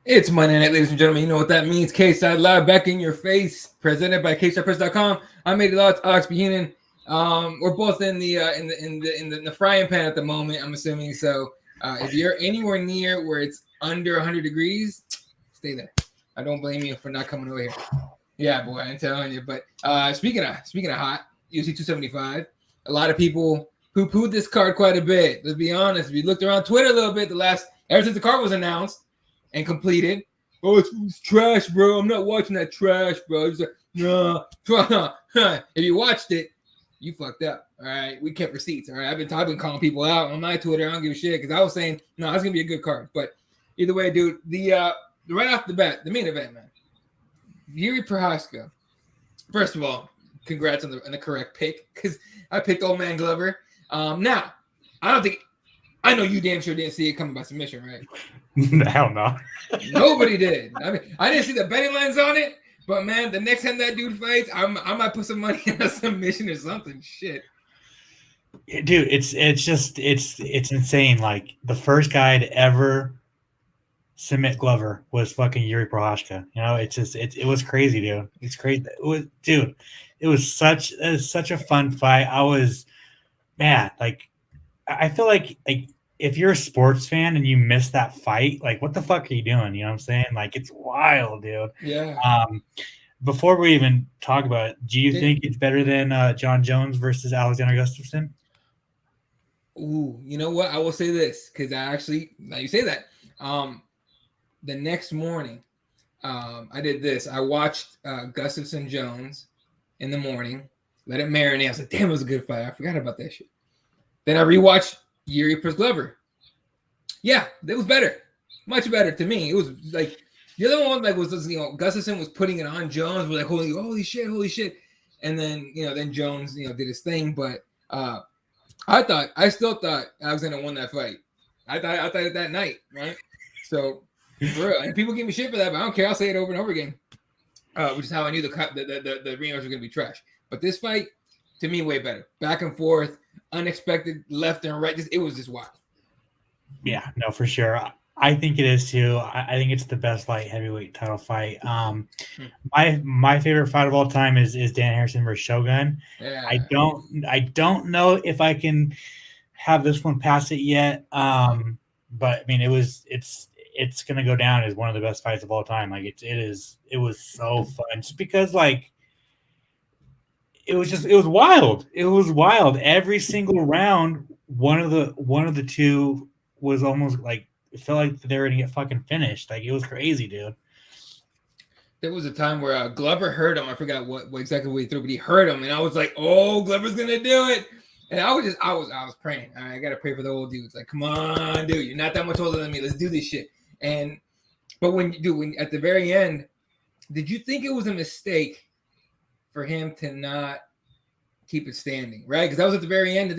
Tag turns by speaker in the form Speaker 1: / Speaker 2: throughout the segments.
Speaker 1: It's Monday night, ladies and gentlemen. You know what that means. Cageside Live, back in your face, presented by CageSidePress.com. I'm Eddie Lotz, Alex Behenan. We're both in the frying pan at the moment, I'm assuming. So if you're anywhere near where it's under 100 degrees, stay there. I don't blame you for not coming over here. Yeah, boy, I'm telling you. But speaking of hot, UFC 275, a lot of people poo-pooed this card quite a bit. Let's be honest. If you looked around Twitter a little bit, ever since the card was announced and completed, it's trash, bro. I'm not watching that trash, bro. It's like, no. If you watched it, you fucked up. All right, we kept receipts. All right, I've been calling people out on my Twitter. I don't give a shit because I was saying no, it's gonna be a good card. But either way, dude, the right off the bat, the main event, man. Jiri Prochazka. First of all, congrats on the correct pick because I picked Old Man Glover. Now, I know you damn sure didn't see it coming by submission, right?
Speaker 2: Hell no.
Speaker 1: Nobody did. I mean, I didn't see the betting lines on it, but man, the next time that dude fights, I might put some money on a submission or something. Shit.
Speaker 2: Dude, it's insane. Like the first guy to ever submit Glover was fucking Jiri Prochazka. You know, it was crazy, dude. It's crazy. It was such a fun fight. I feel like if you're a sports fan and you miss that fight, like what the fuck are you doing? You know what I'm saying? Like it's wild, dude.
Speaker 1: Yeah.
Speaker 2: Before we even talk about it, do you think it's better than John Jones versus Alexander Gustafsson?
Speaker 1: Ooh, you know what? I will say this because now you say that. The next morning, I did this. I watched Gustafsson Jones in the morning, let it marinate. I was like, damn, it was a good fight. I forgot about that shit. Then I rewatched Jiri Prochazka Glover. Yeah, it was better. Much better to me. It was like the other one was Gustafsson was putting it on Jones. We're like, holy shit. And then, then Jones, did his thing. But I still thought Alexander won that fight. I thought it that night, right? So for real. And people give me shit for that, but I don't care. I'll say it over and over again. Which is how I knew the rematch was gonna be trash. But this fight, to me, way better. Back and forth. Unexpected left and right. It was just wild.
Speaker 2: Yeah, no, for sure. I think it is too. I think it's the best light heavyweight title fight. My favorite fight of all time is Dan Harrison versus Shogun.
Speaker 1: Yeah.
Speaker 2: I don't know if I can have this one pass it yet. But I mean, it's gonna go down as one of the best fights of all time. Like it was so fun just because like. It was wild. It was wild. Every single round, one of the two was almost like it felt like they were gonna get fucking finished. Like it was crazy, dude.
Speaker 1: There was a time where Glover hurt him. I forgot what exactly what he threw, but he hurt him, and I was like, "Oh, Glover's gonna do it." And I was praying. All right, I gotta pray for the old dudes. Like, come on, dude, you're not that much older than me. Let's do this shit. But when at the very end, did you think it was a mistake for him to not keep it standing, right? Because that was at the very end.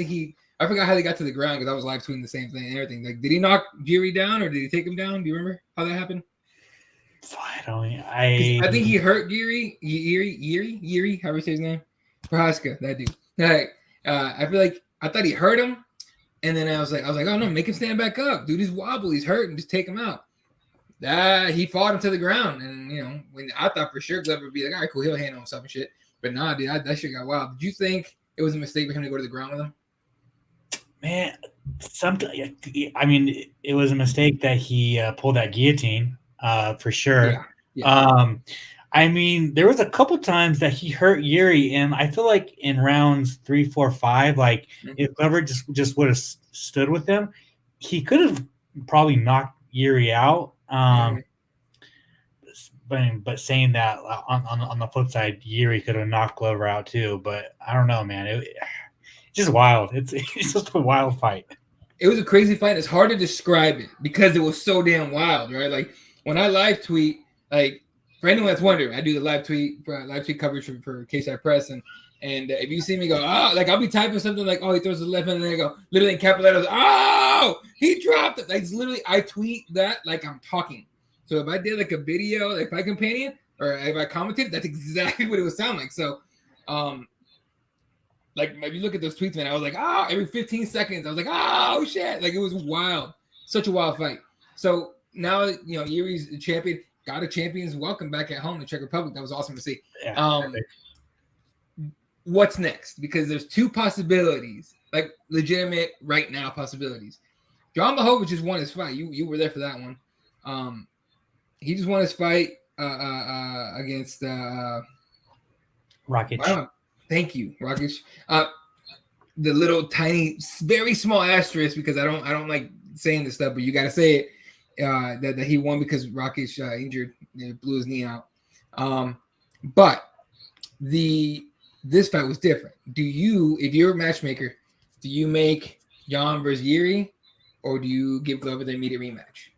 Speaker 1: I forgot how they got to the ground because I was live tweeting the same thing and everything. Like, did he knock Jiri down or did he take him down? Do you remember how that happened? I think he hurt Jiri, however you say his name, Prochazka, that dude. Like, I thought he hurt him, and then I was like, oh no, make him stand back up, dude. He's wobbly, he's hurt, and just take him out. He fought him to the ground, and when I thought for sure Glover would be like, all right, cool, he'll handle himself and shit. But nah, dude, that shit got wild. Did you think it was a mistake for him to go to the ground with him?
Speaker 2: Man, it was a mistake that he pulled that guillotine. for sure.
Speaker 1: Yeah.
Speaker 2: I mean, there was a couple times that he hurt Jiri, and I feel like in rounds 3, 4, 5, like if Glover just would have stood with him, he could have probably knocked Jiri out. But saying that on the flip side, Jiri could have knocked Glover out too. But I don't know, man. It's just wild. It's just a wild fight.
Speaker 1: It was a crazy fight. It's hard to describe it because it was so damn wild, right? Like when I live tweet, like for anyone that's wondering, I do the live tweet coverage for Cageside Press, and if you see me go, like I'll be typing something like, he throws the left hand, and then I go literally in capital letters, he dropped it. Like it's literally, I tweet that like I'm talking. So if I did like a video, like Fight Companion, or if I commented, that's exactly what it would sound like. So, like if you look at those tweets, man, I was like, every 15 seconds, I was like, oh shit, like it was wild, such a wild fight. So now Jiri's the champion, got a champion's welcome back at home to Czech Republic. That was awesome to see.
Speaker 2: Yeah,
Speaker 1: what's next? Because there's two possibilities, like legitimate right now possibilities. John Blachowicz just won his fight. You were there for that one. He just won his fight against
Speaker 2: Rakic.
Speaker 1: Thank you, Rakic. The little tiny, very small asterisk, because I don't like saying this stuff, but you got to say it, that he won because Rakic injured, blew his knee out. But this fight was different. If you're a matchmaker, do you make Jan versus Jiri, or do you give Glover the immediate rematch?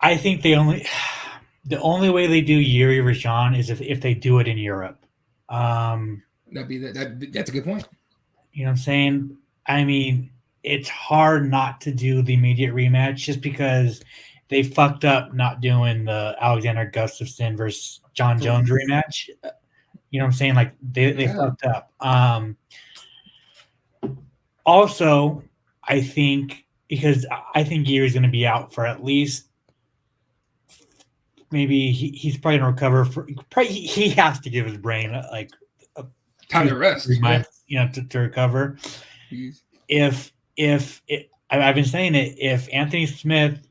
Speaker 2: I think the only way they do Jiri versus Jan is if they do it in Europe.
Speaker 1: That's a good point.
Speaker 2: You know what I'm saying? I mean, it's hard not to do the immediate rematch just because they fucked up not doing the Alexander Gustafsson versus John Jones rematch. You know what I'm saying? Like they fucked up. Also, I think Jiri's going to be out for at least maybe he's probably going to recover. He has to give his brain like a
Speaker 1: time to rest,
Speaker 2: to recover. Jeez. I've been saying it, if Anthony Smith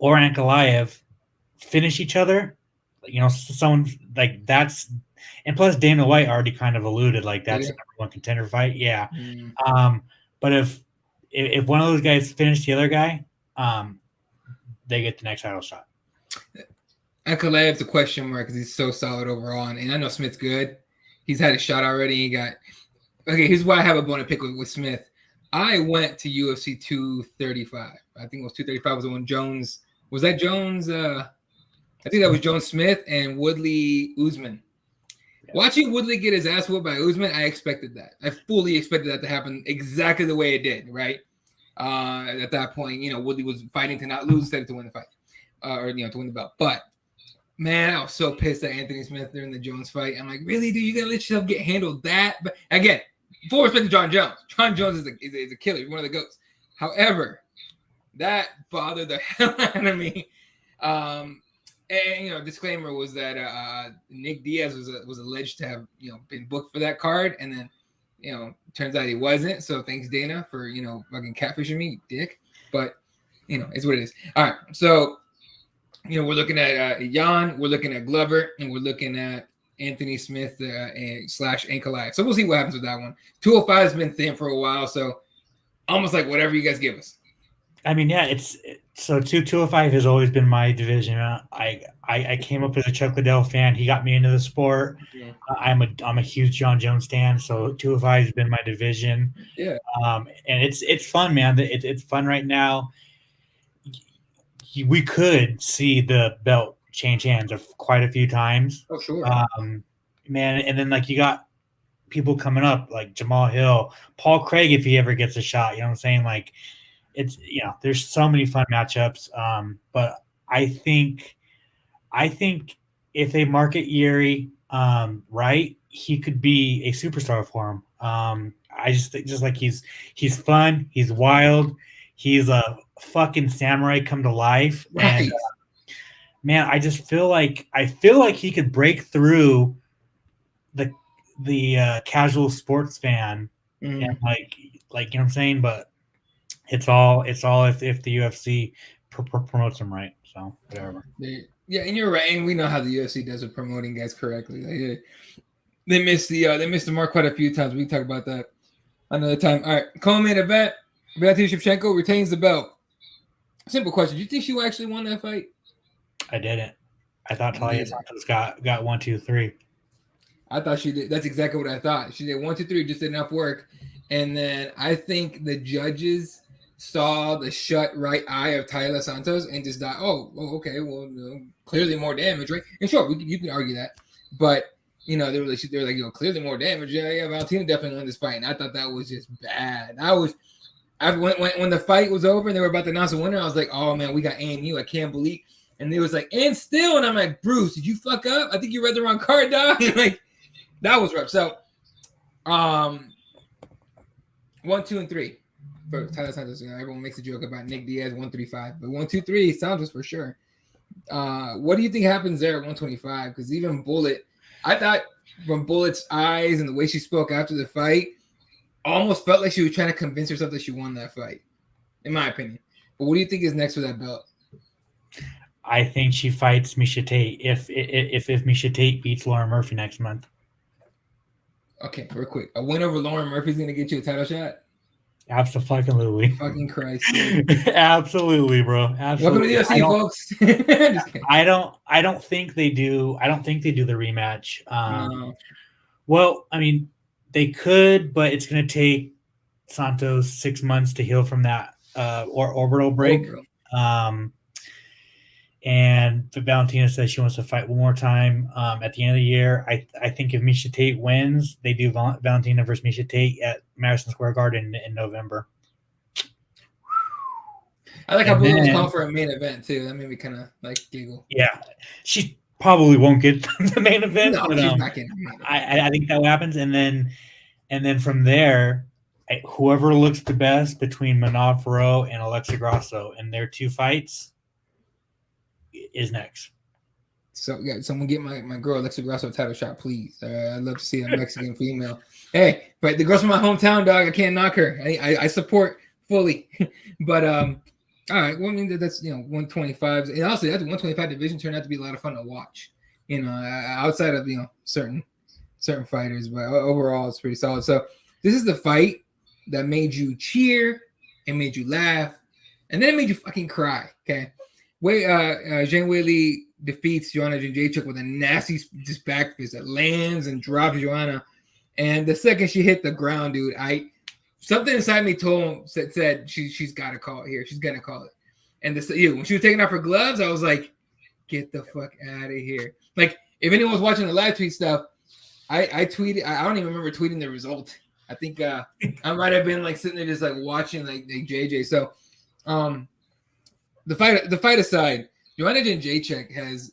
Speaker 2: or Ankalaev finish each other, someone like that's, and plus Dana White already kind of alluded like that's the number one contender fight. Yeah. But if one of those guys finish the other guy, they get the next title shot.
Speaker 1: Ankalaev's a question mark because he's so solid overall, and I know Smith's good. He's had a shot already. Here's why I have a bone to pick with Smith. I went to UFC 235. I think it was 235 was the one Jones. Was that Jones? I think that was Jones Smith and Woodley Usman. Yeah. Watching Woodley get his ass whooped by Usman, I expected that. I fully expected that to happen exactly the way it did, right? At that point, Woodley was fighting to not lose instead of to win the fight, or to win the belt. But man, I was so pissed at Anthony Smith during the Jones fight. I'm like, really, dude? You gotta let yourself get handled that? But again, full respect to John Jones. John Jones is a killer. He's one of the GOATs. However, that bothered the hell out of me. And disclaimer was that Nick Diaz was alleged to have been booked for that card, and then turns out he wasn't. So thanks Dana for fucking catfishing me, dick. But it's what it is. All right, so we're looking at Jan, we're looking at Glover, and we're looking at Anthony Smith slash Ankalaev. So we'll see what happens with that one. 205 has been thin for a while, so almost like whatever you guys give us.
Speaker 2: I mean, yeah, so 205 has always been my division. I came up as a Chuck Liddell fan. He got me into the sport. Yeah. I'm a huge John Jones fan, so 205 has been my division.
Speaker 1: Yeah.
Speaker 2: And it's fun, man. It's fun right now. We could see the belt change hands quite a few times.
Speaker 1: Oh, sure.
Speaker 2: Man, and then like you got people coming up like Jamal Hill, Paul Craig if he ever gets a shot. You know what I'm saying? Like it's there's so many fun matchups. But I think if they market Jiri right, he could be a superstar for him. I just think like he's fun, he's wild, he's a fucking samurai come to life.
Speaker 1: Right.
Speaker 2: And man, I just feel like he could break through the casual sports fan and like you know what I'm saying, but it's all if the UFC promotes them right. So whatever.
Speaker 1: Yeah, and you're right. And we know how the UFC does with promoting guys correctly. They missed the mark quite a few times. We can talk about that another time. All right, co-main event. Valentina Shevchenko retains the belt. Simple question: do you think she actually won that fight?
Speaker 2: I didn't. I thought Talia Santos got 1, 2, 3.
Speaker 1: I thought she did. That's exactly what I thought. She did 1, 2, 3, just did enough work. And then I think the judges saw the shut right eye of Taila Santos and just thought, okay, well, clearly more damage, right? And sure, you can argue that, but they were like, clearly more damage. Yeah, Valentina definitely won this fight, and I thought that was just bad. When the fight was over and they were about to announce the winner, I was like, oh man, we got AMU. I can't believe. And it was like, and still, and I'm like, Bruce, did you fuck up? I think you read the wrong card, dog. Like, that was rough. So, 1, 2, and 3 for Taila Santos. Everyone makes a joke about Nick Diaz 135, but 1, 2, 3 Santos for sure. What do you think happens there at 125? Because even Bullet, I thought from Bullet's eyes and the way she spoke after the fight, almost felt like she was trying to convince herself that she won that fight, in my opinion. But what do you think is next for that belt?
Speaker 2: I think she fights Miesha Tate if Miesha Tate beats Lauren Murphy next month.
Speaker 1: Okay, real quick. A win over Lauren Murphy is going to get you a title shot?
Speaker 2: Absolutely.
Speaker 1: Fucking Christ.
Speaker 2: Absolutely, bro. Absolutely.
Speaker 1: Welcome to the UFC, folks. Just kidding.
Speaker 2: I don't think they do. I don't think they do the rematch.
Speaker 1: No.
Speaker 2: Well, I mean, they could, but it's going to take Santos 6 months to heal from that orbital break. And Valentina says she wants to fight one more time at the end of the year. I think if Miesha Tate wins, they do Valentina versus Miesha Tate at Madison Square Garden in November.
Speaker 1: I like how Blue was calling for a main event too. That made me kind of like giggle.
Speaker 2: Yeah, she probably won't get the main event.
Speaker 1: No,
Speaker 2: but,
Speaker 1: she's not getting the main event.
Speaker 2: I think that happens, and then from there, whoever looks the best between Manav Farrow and Alexa Grasso in their 2 fights is next.
Speaker 1: So yeah, someone get my girl Alexa Grasso a title shot, please. I'd love to see a Mexican female. Hey, but the girl's from my hometown, dog. I can't knock her. I support fully. But all right. Well, I mean that's 125s, and also that 125 division turned out to be a lot of fun to watch. Outside of certain fighters, but overall it's pretty solid. So this is the fight that made you cheer and made you laugh, and then it made you fucking cry. Okay. Zhang Weili defeats Joanna Jędrzejczyk with a nasty just back fist that lands and drops Joanna. And the second she hit the ground, dude, something inside me said she's got to call it here. She's gonna call it. And when she was taking off her gloves, I was like, get the fuck out of here. Like, if anyone was watching the live tweet stuff, I tweeted. I don't even remember tweeting the result. I think I might have been like sitting there just like watching like JJ. So, the fight aside, Joanna Jędrzejczyk has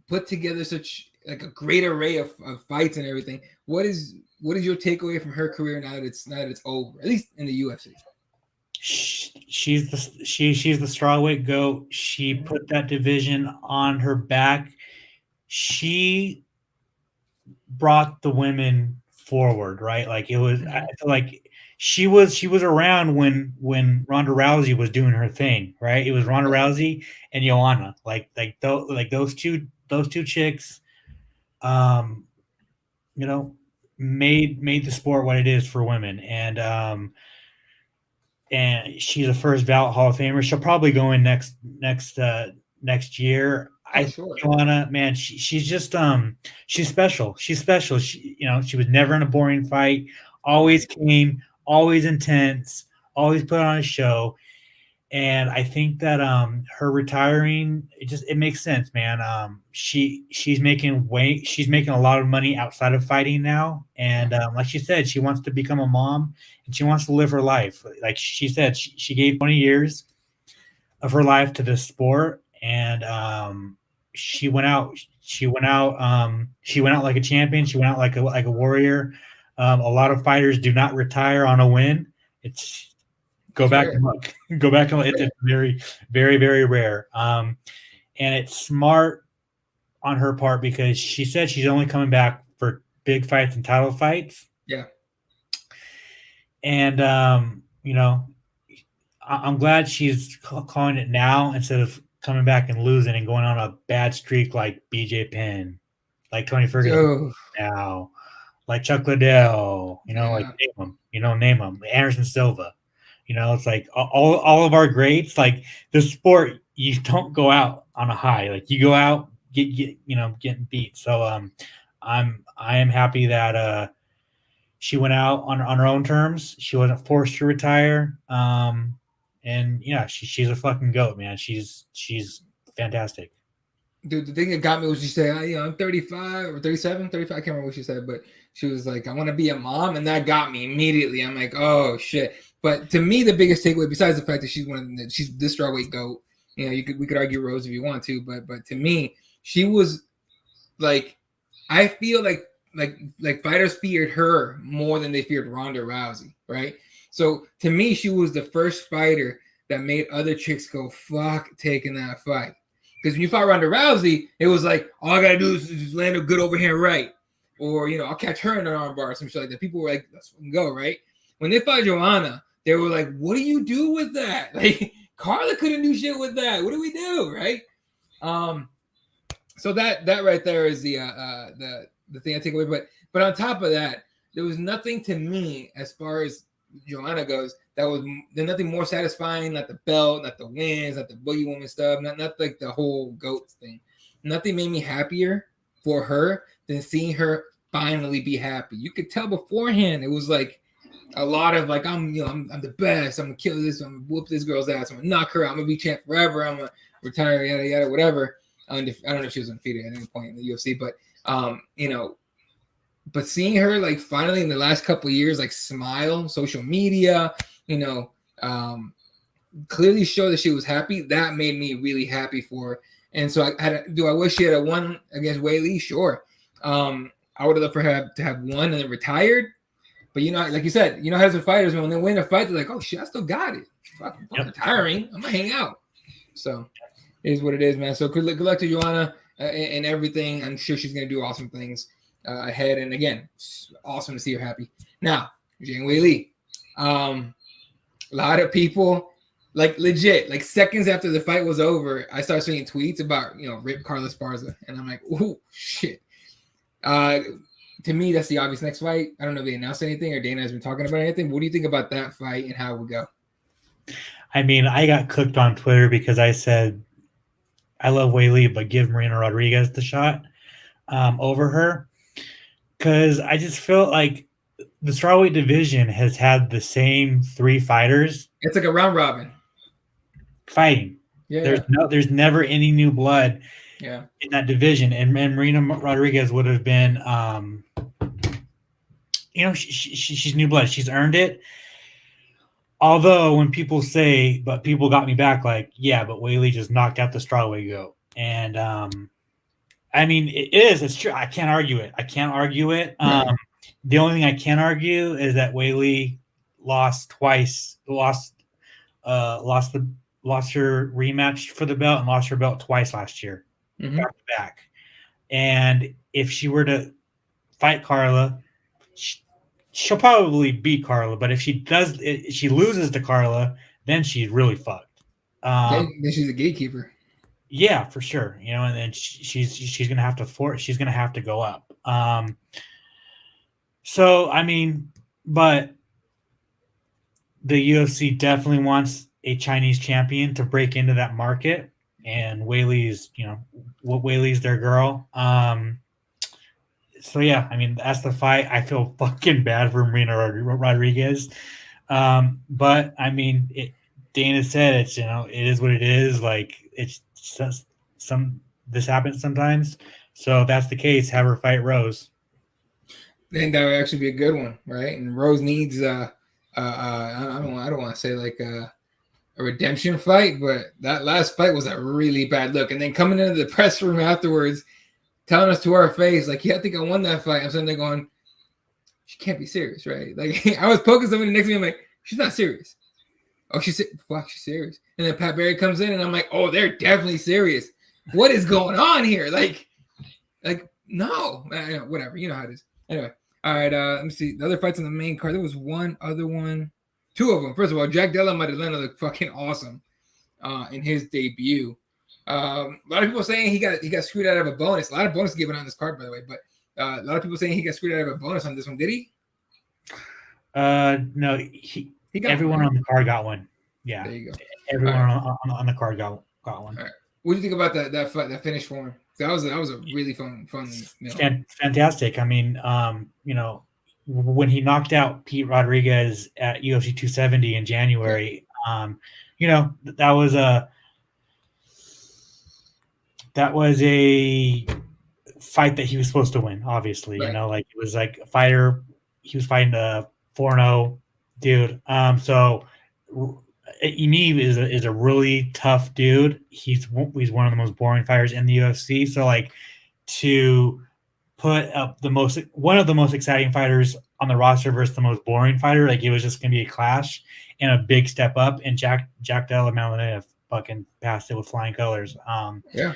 Speaker 1: put together such like a great array of fights and everything. What is your takeaway from her career now that it's over, at least in the UFC?
Speaker 2: She's the strawweight GOAT. She put that division on her back. She brought the women forward, right? Like it was. I feel like she was around when Ronda Rousey was doing her thing, right? It was Ronda Rousey and Joanna, like those two chicks, made the sport what it is for women, and she's a first ballot Hall of Famer. She'll probably go in next year.
Speaker 1: Sure.
Speaker 2: Joanna, man, she's just she's special. She's special. She was never in a boring fight. Always came. Always intense, always put on a show. And I think that her retiring, it makes sense, man. She's making a lot of money outside of fighting now. And like she said, she wants to become a mom and she wants to live her life. Like she said, she gave 20 years of her life to this sport. And she went out like a champion. She went out like a warrior. A lot of fighters do not retire on a win. It's go back and look. Go back and look. It's very, very, very rare. And it's smart on her part because she said she's only coming back for big fights and title fights.
Speaker 1: Yeah.
Speaker 2: And I'm glad she's calling it now instead of coming back and losing and going on a bad streak like BJ Penn, like Tony Ferguson now, like Chuck Liddell, like name them, Anderson Silva. It's like all of our greats, like the sport, you don't go out on a high. Like you go out, getting beat. So I am happy that she went out on her own terms. She wasn't forced to retire. And yeah, she's a fucking goat, man. She's fantastic.
Speaker 1: Dude, the thing that got me was she said, I'm 35 or 37, 35. I can't remember what she said, but she was like, I want to be a mom. And that got me immediately. I'm like, oh, shit. But to me, the biggest takeaway, besides the fact that she's this strawweight GOAT, we could argue Rose if you want to, but to me, she was like, I feel like fighters feared her more than they feared Ronda Rousey, right? So to me, she was the first fighter that made other chicks go, fuck taking that fight. Because when you fought Ronda Rousey, it was like, all I got to do is just land a good overhand right. Or, I'll catch her in an arm bar or some shit like that. People were like, let's fucking go, right? When they fought Joanna, they were like, what do you do with that? Like, Carla couldn't do shit with that. What do we do, right? So that right there is the thing I take away. But on top of that, there was nothing to me as far as Joanna goes there's nothing more satisfying, not the belt, not the wins, not the boogie woman stuff, not like the whole GOAT thing. Nothing made me happier for her than seeing her finally be happy. You could tell beforehand it was like a lot of like, I'm the best, I'm gonna kill this, I'm gonna whoop this girl's ass, I'm gonna knock her out, I'm gonna be champ forever, I'm gonna retire, yada yada, whatever. I don't know if she was undefeated at any point in the UFC, but but seeing her like finally in the last couple of years, like smile, social media, clearly show that she was happy. That made me really happy for her. And so do I wish she had won against Weili? Sure. I would have loved for her to have won and then retired. But like you said, how some fighters when they win a fight, they're like, oh shit, I still got it. Fuck, I'm retiring. I'm gonna hang out. So it is what it is, man. So good luck to Joanna and everything. I'm sure she's gonna do awesome things ahead. And again, it's awesome to see her happy. Now, Zhang Weili. A lot of people, like legit, like seconds after the fight was over, I started seeing tweets about, rip Carla Esparza. And I'm like, oh, shit. To me, that's the obvious next fight. I don't know if they announced anything or Dana has been talking about anything. What do you think about that fight and how it would go?
Speaker 2: I mean, I got cooked on Twitter because I said, I love Weili, but give Marina Rodriguez the shot over her. Because I just felt like the strawweight division has had the same three fighters.
Speaker 1: It's like a round robin
Speaker 2: fighting. Yeah. There's never any new blood in that division. And Marina Rodriguez would have been, she's new blood. She's earned it. Although when people say, but people got me back like, yeah, but Weili just knocked out the strawweight GOAT. And I mean, it's true. I can't argue it.
Speaker 1: Right.
Speaker 2: The only thing I can argue is that Weili lost her rematch for the belt and lost her belt twice last year, back to back. And if she were to fight Carla, she'll probably beat Carla. But if she loses to Carla, then she's really fucked.
Speaker 1: Then she's a gatekeeper.
Speaker 2: Yeah, for sure. And then she's gonna have to go up. So I mean, but the UFC definitely wants a Chinese champion to break into that market, and Weili's their girl. So yeah, I mean that's the fight. I feel fucking bad for Marina Rodriguez, but I mean, Dana said it's it is what it is. Like it's this happens sometimes. So if that's the case, have her fight Rose.
Speaker 1: Then that would actually be a good one, right? And Rose needs I don't want to say like a redemption fight, but that last fight was a really bad look. And then coming into the press room afterwards, telling us to our face, like, yeah, I think I won that fight. I'm sitting there going, she can't be serious, right? Like I was poking somebody next to me, I'm like, she's not serious. Oh, she's serious. And then Pat Barry comes in and I'm like, oh, they're definitely serious. What is going on here? Like no, whatever. You know how it is. Anyway, all right. Let me see. The other fights on the main card. There was one other one. two of them. First of all, Jack Della Maddalena looked fucking awesome in his debut. A lot of people saying he got screwed out of a bonus. A lot of bonus given on this card, by the way, but a lot of people saying he got screwed out of a bonus on this one. Did he?
Speaker 2: No, he got everyone on the card got one. Yeah, there you go. Everyone on the card got one.
Speaker 1: All right. What do you think about that finish for him? That was a really fun.
Speaker 2: Fantastic. I mean, when he knocked out Pete Rodriguez at UFC 270 in January, that was a fight that he was supposed to win. Obviously, right. It was like a fighter. He was fighting a 4-0 dude. So Emi is a really tough dude. He's one of the most boring fighters in the UFC. So to put up one of the most exciting fighters on the roster versus the most boring fighter, it was just gonna be a clash and a big step up. And Jack Della Maddalena fucking passed it with flying colors.
Speaker 1: Yeah.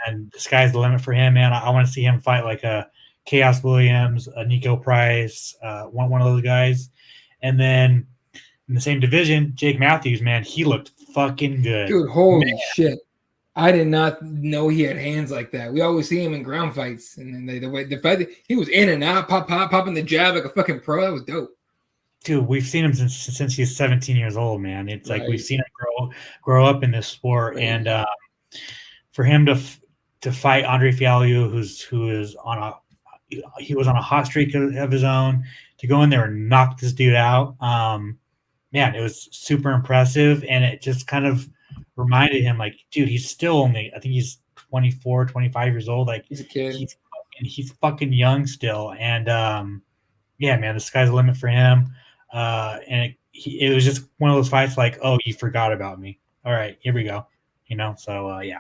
Speaker 2: And the sky's the limit for him, man. I want to see him fight like a Chaos Williams, a Nico Price, one of those guys. And then in the same division, Jake Matthews, man, he looked fucking good.
Speaker 1: Dude, holy shit. I did not know he had hands like that. We always see him in ground fights. And then the fact that he was in and out, popping the jab like a fucking pro, that was dope.
Speaker 2: Dude, we've seen him since he's 17 years old, man. It's right. We've seen him grow up in this sport. Right. And for him to fight Andre Fialho, who is he was on a hot streak of his own, to go in there and knock this dude out. Man, it was super impressive. And it just kind of reminded him, dude, he's still only, I think he's 24, 25 years old.
Speaker 1: He's a kid.
Speaker 2: He's fucking young still. And yeah, man, the sky's the limit for him. And it was just one of those fights oh, you forgot about me. All right, here we go. So yeah.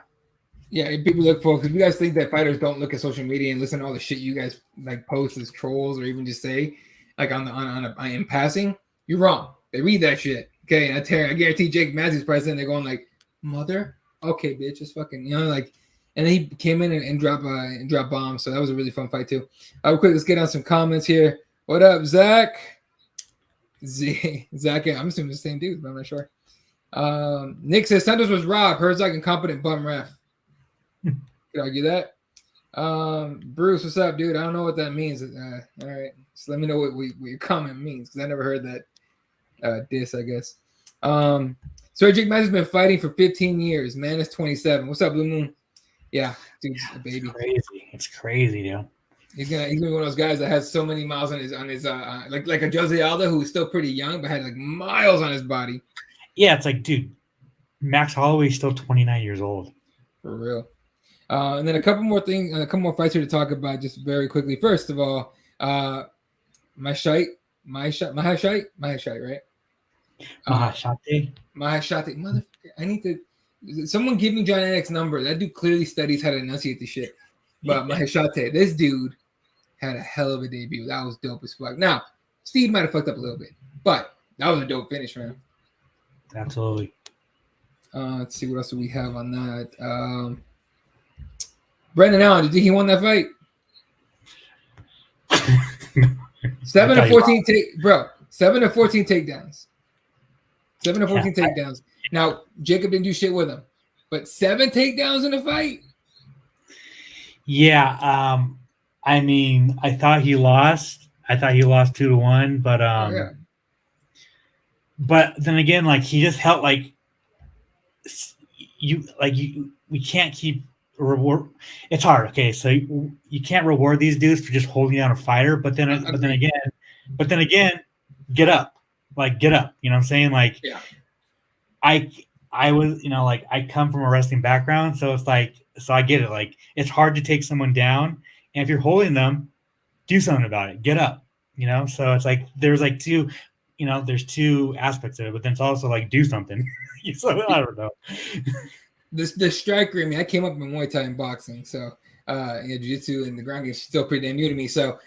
Speaker 1: Yeah, people look for, because you guys think that fighters don't look at social media and listen to all the shit you guys post as trolls or even just say in passing. You're wrong. They read that shit. Okay, and I guarantee Jake Matthews probably they're going mother, okay, bitch, just fucking, and then he came in and dropped bombs. So that was a really fun fight too. Real quick, let's get on some comments here. What up, Zach? Zach, I'm assuming the same dude, but I'm not sure. Nick says Santos was robbed. Herzog incompetent bum ref. Could argue that. Bruce, what's up, dude? I don't know what that means. All right, so let me know what your comment means, because I never heard that diss, I guess. So Jake Matthews has been fighting for 15 years. Man is 27. What's up, Blue Moon? Yeah, dude's a baby.
Speaker 2: It's crazy, dude.
Speaker 1: He's gonna be one of those guys that has so many miles on his like a Jose Aldo, who's still pretty young but had miles on his body.
Speaker 2: Yeah, it's dude, Max Holloway's still 29 years old.
Speaker 1: For real. And then a couple more fights here to talk about just very quickly. First of all, Mahashite, right?
Speaker 2: Mahashate.
Speaker 1: Motherfucker, I need to. Someone give me John Anik's number. That dude clearly studies how to enunciate the shit. But Mahashate, this dude had a hell of a debut. That was dope as fuck. Now, Steve might have fucked up a little bit, but that was a dope finish, man.
Speaker 2: Absolutely.
Speaker 1: Let's see what else do we have on that. Brendan Allen, did you think he won that fight? 7 of 14 takedowns. 7 of 14 takedowns. Now, Jacob didn't do shit with him, but 7 takedowns in the fight?
Speaker 2: Yeah. I mean, I thought he lost. 2-1, but
Speaker 1: yeah.
Speaker 2: But then again, he just felt we can't keep reward. It's hard. Okay, so you can't reward these dudes for just holding down a fighter, but then again, get up. Get up. You know what I'm saying?
Speaker 1: Yeah.
Speaker 2: I was, I come from a wrestling background, so it's so I get it. It's hard to take someone down, and if you're holding them, do something about it. Get up. So it's there's two, there's two aspects of it, but then it's also do something. So I don't know.
Speaker 1: The striker, I came up in Muay Thai and boxing, so jiu-jitsu and the ground game is still pretty damn new to me. So,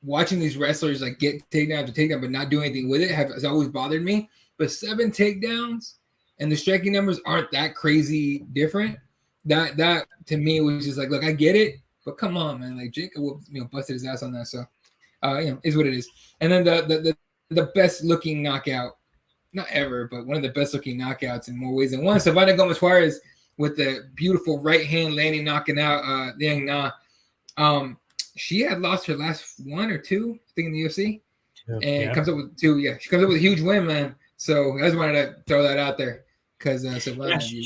Speaker 1: watching these wrestlers get takedown to takedown but not do anything with it has always bothered me. But 7 takedowns and the striking numbers aren't that crazy different. That to me was just look, I get it, but come on, man. Jacob busted his ass on that. So is what it is. And then the best looking knockout not ever, but one of the best looking knockouts in more ways than one. Savannah Gomez Juarez with the beautiful right hand landing, knocking out Liang Na. She had lost her last one or two, I think, in the UFC, and comes up with two. Yeah, she comes up with a huge win, man. So I just wanted to throw that out there because Savannah,
Speaker 2: she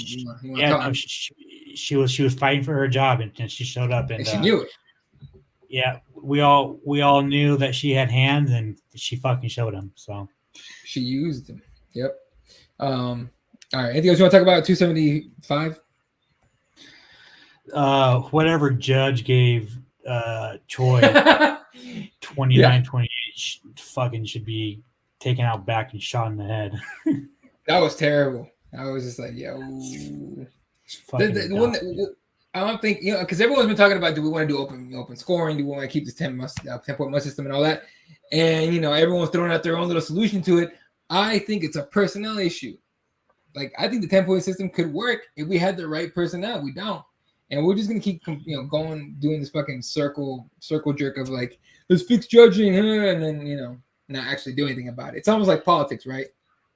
Speaker 2: was fighting for her job, and she showed up, and
Speaker 1: she knew it.
Speaker 2: Yeah, we all knew that she had hands, and she fucking showed them. So
Speaker 1: she used them. Yep. All right. Anything else you want to talk about? 275.
Speaker 2: Whatever judge gave Choi 29-28 fucking should be taken out back and shot in the head.
Speaker 1: That was terrible. I was just like, yo. The one that, I don't think, because everyone's been talking about, do we want to do open scoring? Do we want to keep this 10-point must system and all that? And, everyone's throwing out their own little solution to it. I think it's a personnel issue. Like, I think the 10-point system could work if we had the right personnel. We don't. And we're just going to keep, going, doing this fucking circle jerk of like, let's fix judging, and then, not actually do anything about it. It's almost like politics, right?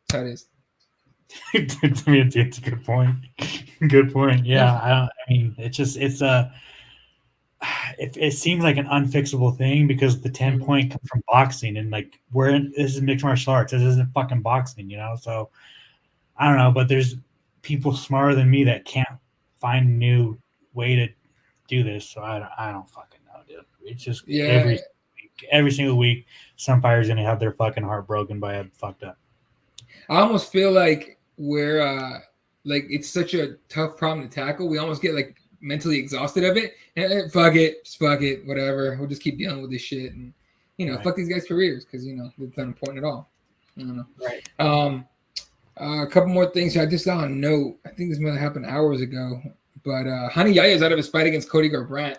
Speaker 1: That's how it is.
Speaker 2: It's a good point. Good point. Yeah. It seems like an unfixable thing because the 10-point comes from boxing, and like this is mixed martial arts. This isn't fucking boxing, So I don't know, but there's people smarter than me that can't find a new way to do this. So I don't fucking know, dude. It's just every single week, some fighter's gonna have their fucking heart broken by a fucked up.
Speaker 1: I almost feel like we're like it's such a tough problem to tackle. We almost get like mentally exhausted of it. And fuck it, whatever. We'll just keep dealing with this shit, and fuck these guys' careers because it's not important at all. I don't know.
Speaker 2: Right.
Speaker 1: A couple more things. I just saw a note. I think this might have happened hours ago, but Hani Yahya is out of his fight against Cody Garbrandt,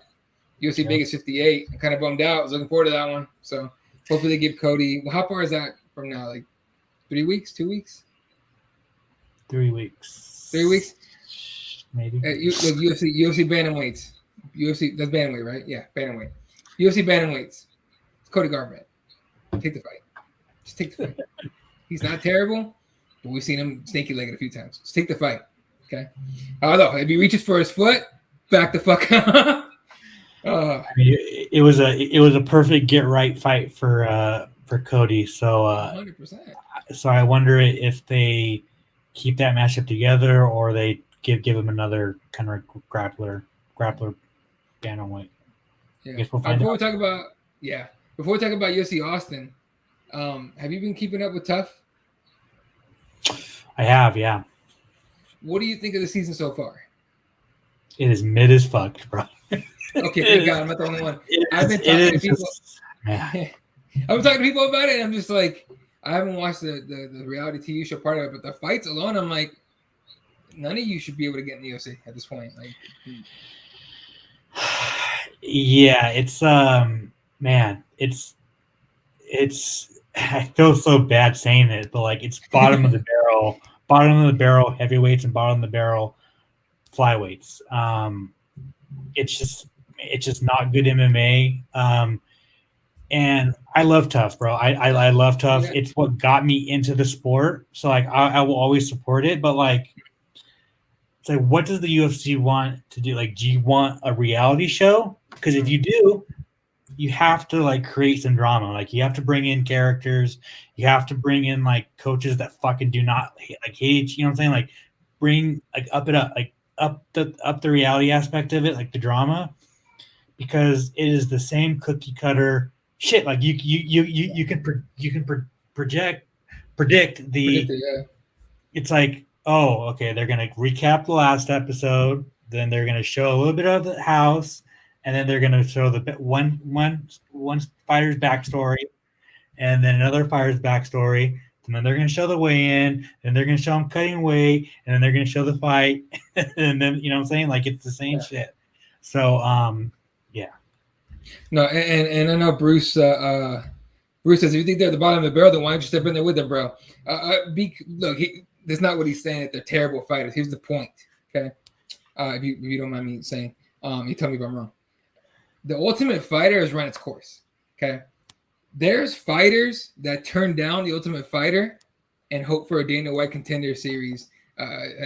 Speaker 1: UFC Vegas 58. I'm kind of bummed out. I was looking forward to that one. So hopefully they give Cody. Well, how far is that from now? Like 3 weeks? 2 weeks?
Speaker 2: 3 weeks.
Speaker 1: 3 weeks?
Speaker 2: Maybe.
Speaker 1: UFC bantamweights. UFC, that's bantamweight, right? Yeah, bantamweight. UFC bantamweights. It's Cody Garbrandt. Take the fight. Just take the fight. He's not terrible, but we've seen him snaky-legged a few times. Just take the fight, okay? Although, if he reaches for his foot, back the fuck up.
Speaker 2: It was a perfect get-right fight for Cody. So
Speaker 1: 100%.
Speaker 2: So I wonder if they keep that matchup together or they give him another kind of grappler bantamweight.
Speaker 1: Yeah. Before we talk about UFC Austin, have you been keeping up with Tough?
Speaker 2: I have, yeah.
Speaker 1: What do you think of the season so far?
Speaker 2: It is mid as fuck, bro.
Speaker 1: Okay, thank God, I'm not the only one. I've been talking to people. I've been talking to people about it, and I'm just like, I haven't watched the reality TV show part of it, but the fights alone, I'm like, none of you should be able to get in the UFC at this point. Like,
Speaker 2: yeah, it's man, it's I feel so bad saying it, but like it's bottom of the barrel heavyweights and bottom of the barrel flyweights. It's just not good MMA. And I love Tough, bro. I love Tough. Yeah. It's what got me into the sport. So like I will always support it, but like it's like, what does the UFC want to do? Like, do you want a reality show? Because if you do, you have to like create some drama. Like you have to bring in characters. You have to bring in like coaches that fucking do not like hate. You know what I'm saying? Like bring like up the reality aspect of it, like the drama, because it is the same cookie cutter shit. Like you can predict the. It's like, oh, okay, they're gonna recap the last episode, then they're gonna show a little bit of the house, and then they're gonna show the one fighter's backstory, and then another fighter's backstory, and then they're gonna show the weigh-in, and they're gonna show them cutting weight, and then they're gonna show the fight, and then you know what I'm saying? Like it's the same shit. So yeah.
Speaker 1: No, and I know Bruce says if you think they're at the bottom of the barrel, then why don't you step in there with them, bro? Look, that's not what he's saying, that they're terrible fighters. Here's the point, okay? If you don't mind me saying, you tell me if I'm wrong. The Ultimate Fighter has run its course, okay? There's fighters that turn down the Ultimate Fighter and hope for a Dana White Contender Series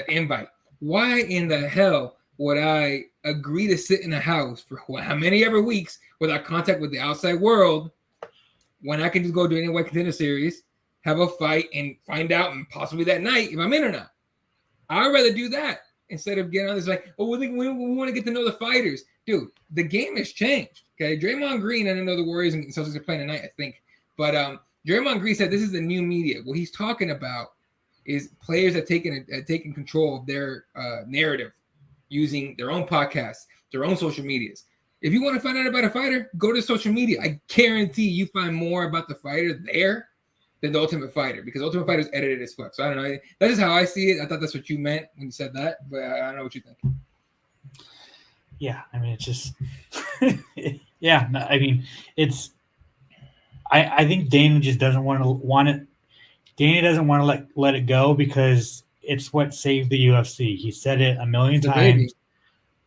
Speaker 1: invite. Why in the hell would I agree to sit in a house for how many ever weeks without contact with the outside world when I can just go to Dana White Contender Series, have a fight, and find out and possibly that night if I'm in or not? I'd rather do that instead of getting on this like, oh, we want to get to know the fighters. Dude, the game has changed. Okay, Draymond Green, I don't know the Warriors and Celtics are playing tonight, I think. But Draymond Green said this is the new media. What he's talking about is players that taking control of their narrative using their own podcasts, their own social medias. If you want to find out about a fighter, go to social media. I guarantee you find more about the fighter there than the Ultimate Fighter, because Ultimate Fighter is edited as fuck. So I don't know. That's just how I see it. I thought that's what you meant when you said that, but I don't know what you think.
Speaker 2: Yeah, I mean, it's just yeah. No, I mean, it's. I think Dana just doesn't want it. Dana doesn't want to let it go because it's what saved the UFC. He said it a million times.
Speaker 1: Baby.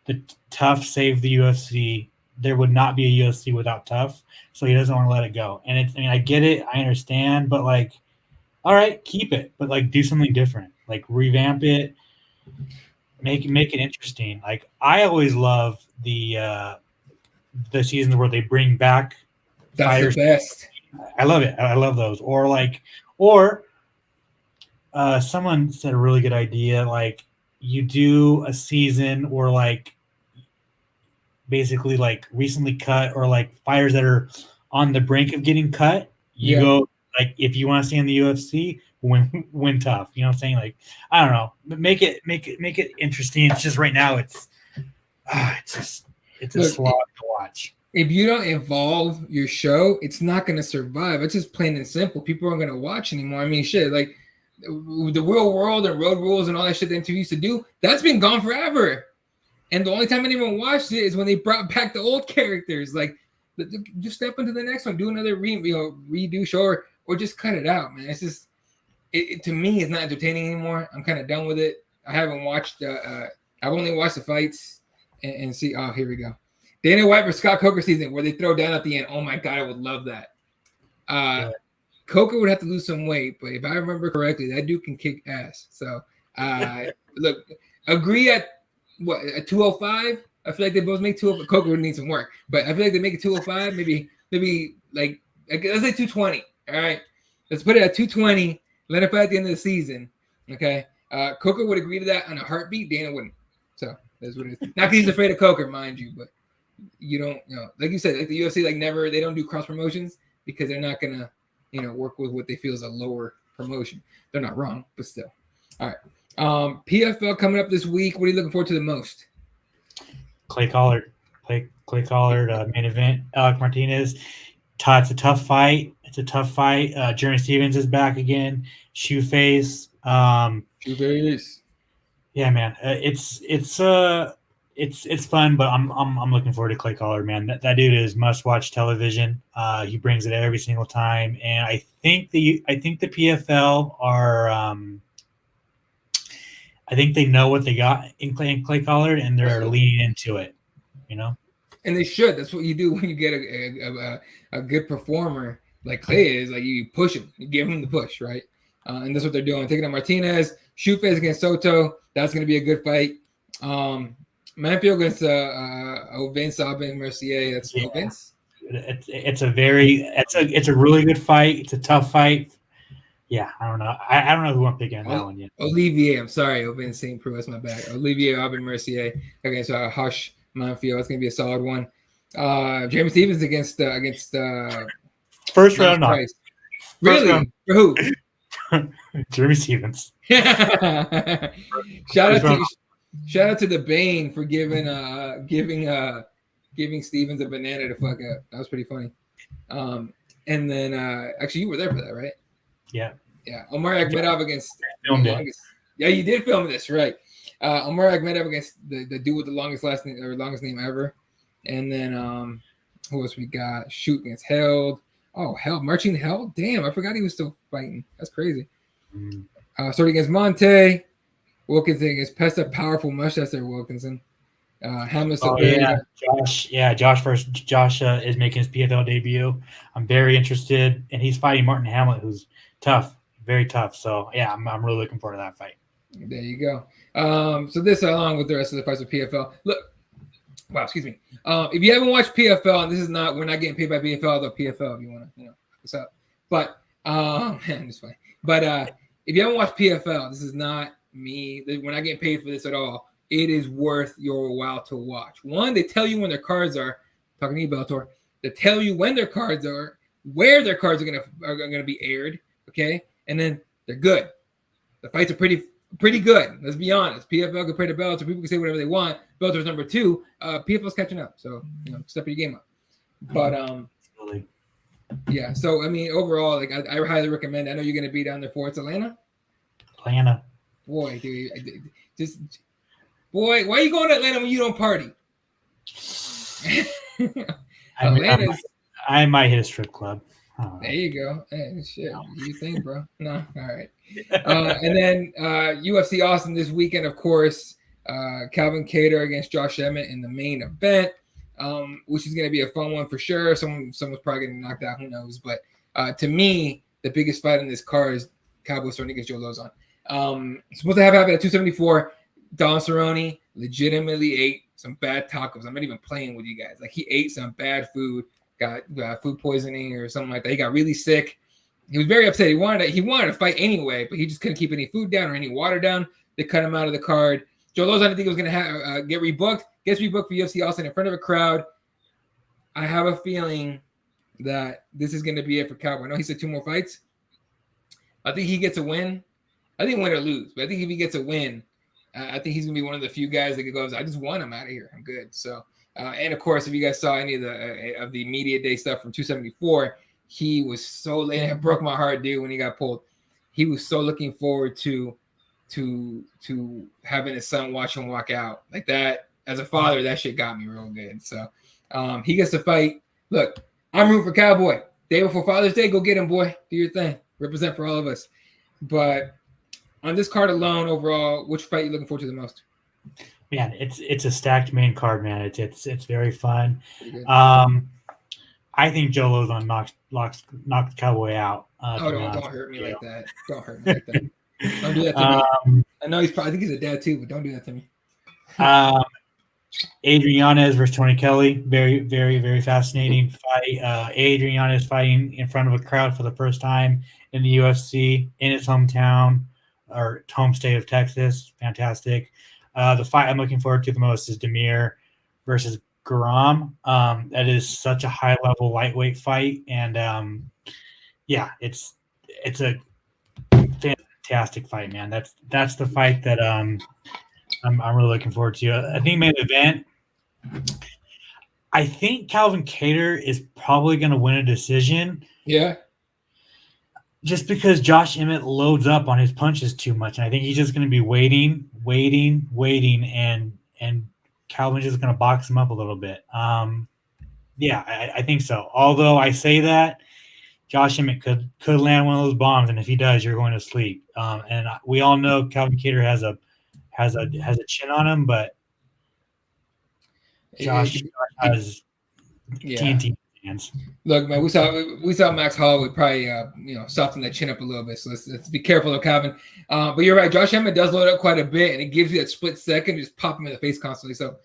Speaker 2: The Tough saved the UFC. There would not be a UFC without Tough, so he doesn't want to let it go. And I mean, I get it, I understand, but like, all right, keep it, but like, do something different, like revamp it, make it interesting. Like, I always love the seasons where they bring back fighters.
Speaker 1: The best.
Speaker 2: I love it. I love those. Someone said a really good idea. Like, you do a season or like basically like recently cut or like fighters that are on the brink of getting cut. You go like, if you want to stay in the UFC, win Tough. You know what I'm saying? Like, I don't know. Make it interesting. It's just right now it's a slog to watch.
Speaker 1: If you don't evolve your show, it's not going to survive. It's just plain and simple. People aren't going to watch anymore. I mean, shit, like the real world and road rules and all that shit that MTV used to do, that's been gone forever. And the only time anyone watched it is when they brought back the old characters. Like, just step into the next one, do another redo show, or just cut it out, man. It's just, to me, it's not entertaining anymore. I'm kind of done with it. I haven't watched. I've only watched the fights and see. Oh, here we go. Dana White versus Scott Coker season where they throw down at the end. Oh my God, I would love that. Coker would have to lose some weight, but if I remember correctly, that dude can kick ass. So look, agree at what, at 205? I feel like they both make 205. Coker would need some work, but I feel like they make it 205, maybe like let's say 220. All right. Let's put it at 220, let it fight at the end of the season. Okay. Coker would agree to that on a heartbeat. Dana wouldn't. So that's what it is. Not because he's afraid of Coker, mind you, but you don't, like you said, like the UFC, like never, they don't do cross promotions because they're not gonna, work with what they feel is a lower promotion. They're not wrong, but still. All right. PFL coming up this week. What are you looking forward to the most?
Speaker 2: Clay Collard, main event. Alec Martinez. It's a tough fight. Jeremy Stevens is back again. Shoeface.
Speaker 1: Shoeface.
Speaker 2: Yeah, man. It's fun, but I'm looking forward to Clay Collard, man. That dude is must-watch television. He brings it every single time, and I think the PFL are I think they know what they got in Clay Collard, and they're leaning into it, And they
Speaker 1: should. That's what you do when you get a good performer like Clay is. Like, you push him, you give him the push, right? And that's what they're doing. Taking out Martinez, Shoeface against Soto. That's going to be a good fight. Manfield against Vince Aubin Mercier. That's Vince.
Speaker 2: It's a really good fight. It's a tough fight. Yeah, I don't know. I don't know who I'm picking on that one yet.
Speaker 1: Olivier, I'm sorry, Vince St. Preux, that's my bad. Olivier Aubin Mercier against Hush Manfield. It's gonna be a solid one. Jeremy Stevens against
Speaker 2: first round knock.
Speaker 1: Really? For who?
Speaker 2: Jeremy Stevens.
Speaker 1: Shout out to the Bane for giving Stevens a banana to fuck up. That was pretty funny. And then actually you were there for that, right?
Speaker 2: Yeah.
Speaker 1: Omar Akhmedov against the longest. Yeah, you did film this, right? Omar Akhmedov against the dude with the longest last name or longest name ever. And then who else we got? Shoot against Held. Oh, Held, Marching Held. Damn, I forgot he was still fighting. That's crazy. Starting against Monte. Wilkinson against Pesta, powerful mustache there, Wilkinson. Hamlet.
Speaker 2: Josh is making his PFL debut. I'm very interested, and he's fighting Martin Hamlet, who's tough. very tough. So yeah, I'm really looking forward to that fight.
Speaker 1: There you go. So this, along with the rest of the fights with PFL, look. Wow, excuse me. If you haven't watched PFL, and this is not, we're not getting paid by PFL, though PFL, if you want to, what's up. But man, it's funny. But if you haven't watched PFL, this is not me. We're not getting paid for this at all. It is worth your while to watch. One, they tell you when their cards are. Talking to you, Bellator. They tell you when their cards are, where their cards are gonna be aired. Okay, and then they're good. The fights are pretty good. Let's be honest. PFL compared to Bellator, people can say whatever they want. Bellator's number 2. PFL's catching up, so step your game up. But yeah. So I mean, overall, like I highly recommend. I know you're gonna be down there for it's Atlanta. Boy, dude, why are you going to Atlanta when you don't party?
Speaker 2: I might hit a strip club.
Speaker 1: There you go. Hey, shit, you think, bro? No, all right. And then UFC Austin this weekend, of course. Calvin Kattar against Josh Emmett in the main event, which is going to be a fun one for sure. Someone's probably getting knocked out. Who knows? But to me, the biggest fight in this card is Cowboy Cerrone against Joe Lozon. Supposed to have it at 274. Don Cerrone legitimately ate some bad tacos. I'm not even playing with you guys. Like, he ate some bad food, got food poisoning or something like that. He got really sick. He was very upset. He wanted to fight anyway, but he just couldn't keep any food down or any water down. They cut him out of the card. Joe Lozon, I think, was going to get rebooked. Gets rebooked for UFC Austin in front of a crowd. I have a feeling that this is going to be it for Cowboy. I know he said 2 more fights. I think he gets a win. I think win or lose, but I think if he gets a win, I think he's going to be one of the few guys that goes, I just won. I'm out of here. I'm good. So, and of course, if you guys saw any of the media day stuff from 274, he was so late. It broke my heart, dude, when he got pulled. He was so looking forward to having his son watch him walk out like that. As a father, that shit got me real good. So he gets to fight. Look, I'm rooting for Cowboy. Day before Father's Day, go get him, boy. Do your thing. Represent for all of us. But on this card alone, overall, which fight are you looking forward to the most?
Speaker 2: Man, it's a stacked main card, man. It's very fun. I think Joe Lozon knocked Cowboy out.
Speaker 1: Don't hurt me like that. Don't hurt me like that. Don't do that to me. I know I think he's a dad too, but don't do that to me.
Speaker 2: Adriana versus Tony Kelly. Very, very, very fascinating fight. Adriana is fighting in front of a crowd for the first time in the UFC in its hometown or home state of Texas. Fantastic. The fight I'm looking forward to the most is Demir versus Garam. That is such a high level lightweight fight, and it's a fantastic fight, man. That's the fight that I'm really looking forward to. I think main event. I think Calvin Kattar is probably going to win a decision.
Speaker 1: Yeah.
Speaker 2: Just because Josh Emmett loads up on his punches too much, and I think he's just going to be waiting, and Calvin's just going to box him up a little bit. I think so. Although I say that, Josh Emmett could land one of those bombs, and if he does, you're going to sleep. And we all know Calvin Kattar has a chin on him, but Josh has TNT hands.
Speaker 1: Look, man, we saw Max Holloway probably soften that chin up a little bit. So let's be careful of Calvin. But you're right, Josh Emmett does load up quite a bit, and it gives you that split second, just pop him in the face constantly. So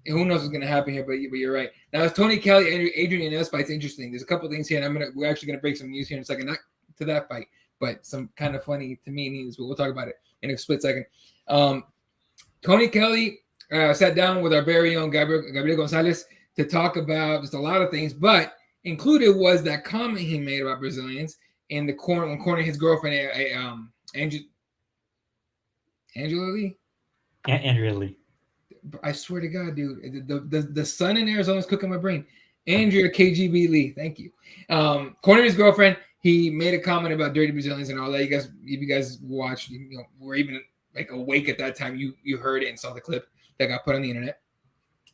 Speaker 1: who knows what's going to happen here? But you're right. Now, it's Tony Kelly and Adrian Yanez fight's interesting. There's a couple things here, and we're actually going to break some news here in a second, not to that fight, but some kind of funny to me news. But we'll talk about it in a split second. Tony Kelly sat down with our very own Gabriel Gonzalez to talk about just a lot of things, but included was that comment he made about Brazilians in the corner when cornering his girlfriend, Angela Lee.
Speaker 2: Yeah, Andrea Lee.
Speaker 1: I swear to God, dude, the sun in Arizona is cooking my brain. Andrea KGB Lee, thank you. Cornering his girlfriend, he made a comment about dirty Brazilians and all that. If you guys watched, were even like awake at that time, you heard it and saw the clip that got put on the internet.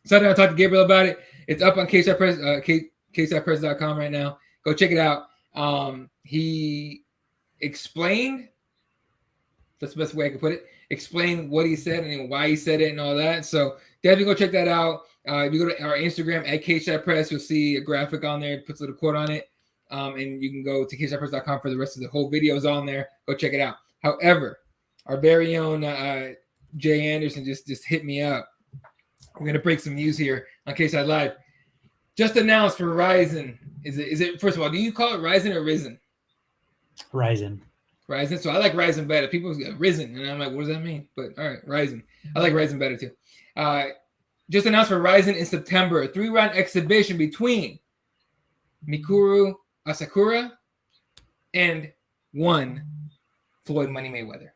Speaker 1: So I talked to Gabriel about it. It's up on CageSidePress.com right now. Go check it out. He explained, that's the best way I could put it, explain what he said and why he said it and all that. So definitely go check that out. If you go to our Instagram at CageSidePress, you'll see a graphic on there. It puts a little quote on it. And you can go to cagepress.com for the rest of the whole videos on there. Go check it out. However, our very own Jay Anderson just hit me up. We're gonna break some news here on Cageside Live. Just announced for Ryzen. Is it first of all, do you call it Ryzen or Risen?
Speaker 2: Ryzen.
Speaker 1: So I like Ryzen better. People go Risen, and I'm like, what does that mean? But all right, Ryzen. I like Ryzen better too. Just announced for Ryzen in September, a 3-round exhibition between Mikuru Asakura and one Floyd Money Mayweather.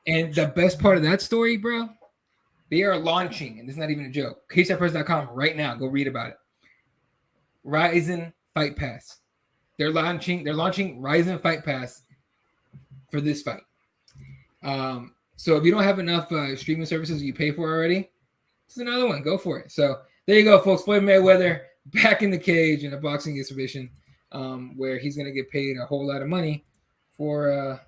Speaker 1: And the best part of that story, bro, they are launching, and this is not even a joke, CagesidePress.com right now. Go read about it. Ryzen Fight Pass. They're launching Ryzen Fight Pass for this fight. So if you don't have enough streaming services you pay for already, this is another one. Go for it. So there you go, folks. Floyd Mayweather back in the cage in a boxing exhibition where he's going to get paid a whole lot of money for a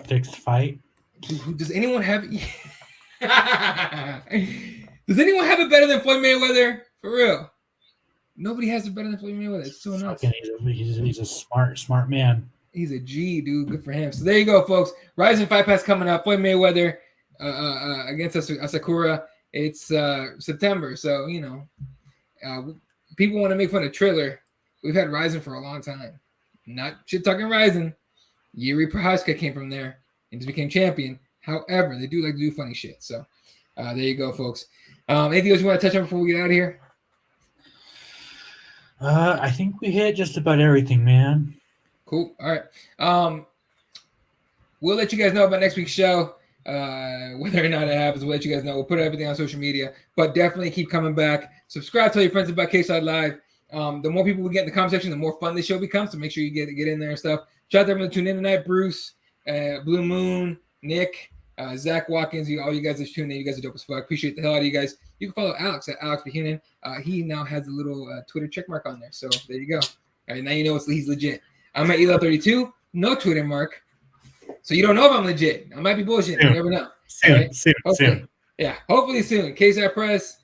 Speaker 2: fixed fight.
Speaker 1: Does anyone have it better than Floyd Mayweather? For real. Nobody has it better than Floyd Mayweather. It's so nuts.
Speaker 2: He's a smart man.
Speaker 1: He's a G, dude. Good for him. So there you go, folks. Ryzen Fight Pass coming up. Floyd Mayweather against Asakura. It's September. So, people want to make fun of Triller. We've had Ryzen for a long time. Not shit talking Ryzen. Jiri Prochazka came from there and just became champion. However, they do like to do funny shit. So there you go, folks. Anything else you want to touch on before we get out of here?
Speaker 2: I think we hit just about everything, man.
Speaker 1: Cool. All right. We'll let you guys know about next week's show. Whether or not it happens, we'll let you guys know. We'll put everything on social media, but definitely keep coming back. Subscribe, tell your friends about Cageside Live. The more people we get in the comment section, the more fun this show becomes. So make sure you get in there and stuff. Shout out to everyone to tune in tonight. Bruce, Blue Moon, Nick, Zach Watkins, all you guys that tune in. You guys are dope as fuck. Appreciate the hell out of you guys. You can follow Alex at Alex Buchanan. He now has a little Twitter check mark on there. So there you go. All right, now you know he's legit. I'm at Elo32, no Twitter mark. So you don't know if I'm legit. I might be bullshitting. You never know.
Speaker 2: Soon.
Speaker 1: Yeah, hopefully soon. Cageside Press,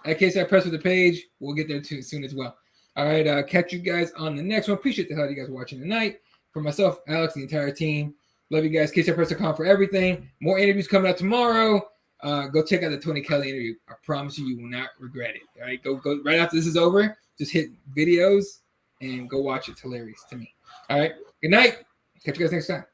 Speaker 1: at Cageside Press with the page. We'll get there soon as well. All right, catch you guys on the next one. Appreciate the hell you guys watching tonight. For myself, Alex, the entire team. Love you guys. CagesidePress.com for everything. More interviews coming out tomorrow. Go check out the Tony Kelly interview. I promise you will not regret it. All right, go right after this is over. Just hit videos and go watch it. It's hilarious to me. All right, good night. Catch you guys next time.